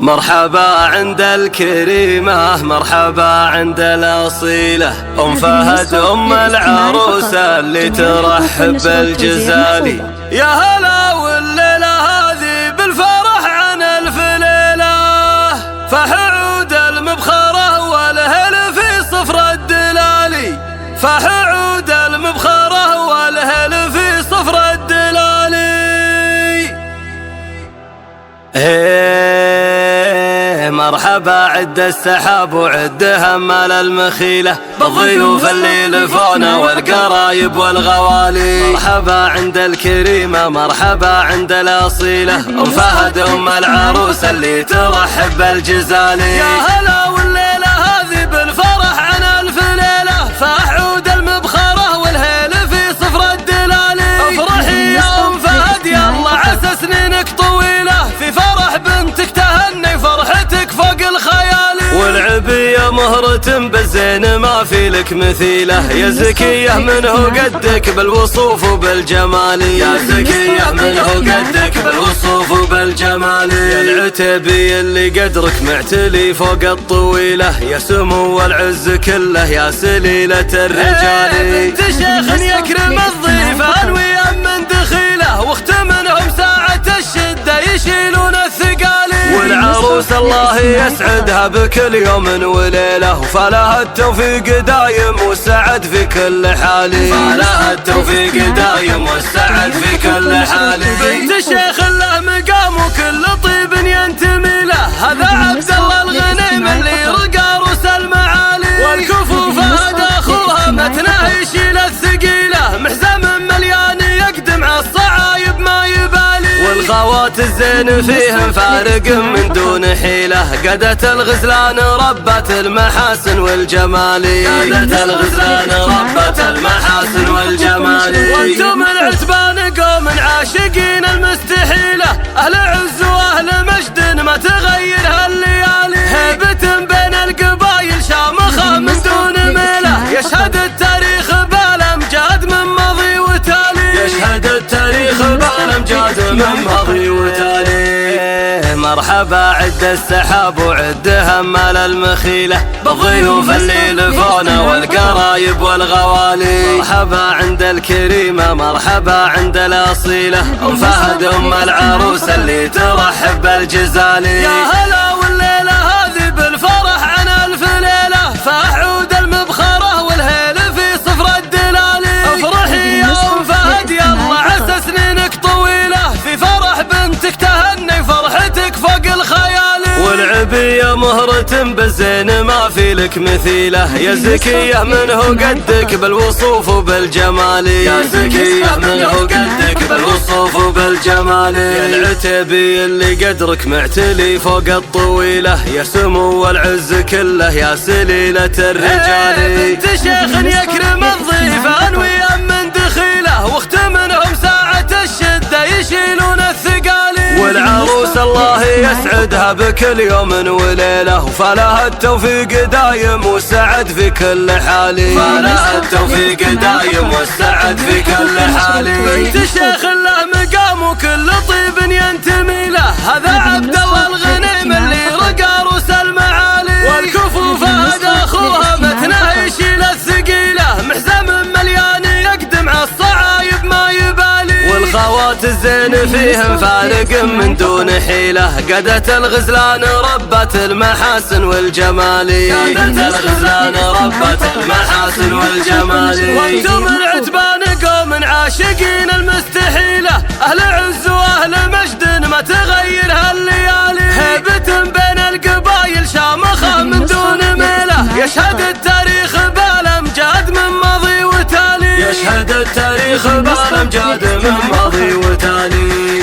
مرحبا عند الكريمة، مرحبا عند الأصيلة، أم فهد أم العروسة اللي ترحب بالجزالي. يا هلا والليلة هذه بالفرح عن ألف ليلة، فحعود المبخرة والهل في صفر الدلالي، فحعود المبخرة والهل في صفر الدلالي. مرحبا عد السحاب وعد همال المخيلة، بالضيوف اللي لفونا والقرايب والغوالي. مرحبا عند الكريمة، مرحبا عند الأصيلة، أم فهد أم العروسة اللي ترحب بالجزالي. يا هلا والليلة هذه بالفرح عن ألف ليلة، فأحعود المبخرة والهيل في صفر الدلالي. افرحي يا أم فهد يلا عسى سنينك طويلة، في فرح بنتك تهني فرحتك فوق الخيالي. والعبية مهرة بالزين ما في لك مثيلة، يا زكية منه قدك بالوصوف وبالجمال، يا زكية منه قدك بالوصوف وبالجمال. يا العتبي اللي قدرك معتلي فوق الطويلة، يا سمو العز كله يا سليلة الرجال. بنت شيخ يكرم الضيف انويا من دخيله، واختمنهم ساعة الشدة يشيلون الثقالي. والعروس الله يسعدها بكل يوم وليلة، وفلها التوفيق دايم والسعد في كل حال، فلها التوفيق دايم والسعد في كل حال. بنت شيخ له مقام وكل طيب ينتمي له، هذا عبد الله الغنيم اللي رقى روس المعالي. والكفو فهد اخوها متنه يشيل الثقيله، محزم مليان يقدم على الصعايب ما يبالي. والخوات الزين فيهم فارق من دون حيله، قادت الغزلان ربت المحاسن والجمال، قادت الغزلان ربت المحاسن والجمال. وانتم العتبان قوم عاشقين المستحيله، اهل عز واهل مجد ما تغير هالليالي. هيبة بين القبايل شامخه من دون ميله، يشهد التاريخ بالامجاد من ماضي وتالي، يشهد التاريخ بالامجاد من ماضي وتالي. مرحبا عد السحاب وعد همال المخيلة، بالضيوف اللي لفونا والقرايب والغوالي. مرحبا عند الكريمة، مرحبا عند الأصيلة، أم فهد أم العروسة اللي ترحب بالجزالي. يا هلا والليلة هذه بالفرح عن ألف ليلة، فأحعود المبخرة والهيل في صفر الدلالي. افرحي يا أم فهد يلا عسى سنينك طويلة، في فرح بنتك تهني فرحتك فوق الخيالي. والعبية مهرة بالزين ما في لك مثيلة، يا زكية منه قدك بالوصوف وبالجمال، يا زكية منه قدك بالوصوف وبالجمال. يا العتبي اللي قدرك معتلي فوق الطويلة، يا سمو العز كله يا سليلة الرجال. بنت شيخ يكرم الضيف انويا من دخيله، واختمنهم ساعة الشدة يشيلون الثقالي. والعروس الله يسعدها بكل يوم وليلة، وفلها التوفيق دايم والسعد في كل حال، فلها التوفيق دايم والسعد في كل حال. بنت شيخ له مقام وكل طيب ينتمي له، هذا عبد الله الغنيم اللي رقى روس المعالي. والكفو فهد اخوها متنه يشيل الثقيله، محزم مليان يقدم على الصعايب ما يبالي. والخوات الزين فيهم فارق من دون حيله، قادت الغزلان ربت المحاسن والجمال، قادت الغزلان ربت المحاسن والجمال. وانتم العتبان قوم عاشقين المستحيله، اهل عز واهل مجد ما تغير هالليالي. هيبة بين القبايل شامخه من دون ميله، يشهد التاريخ بالامجاد من ماضي وتالي، يشهد التاريخ بالامجاد من ماضي وتالي.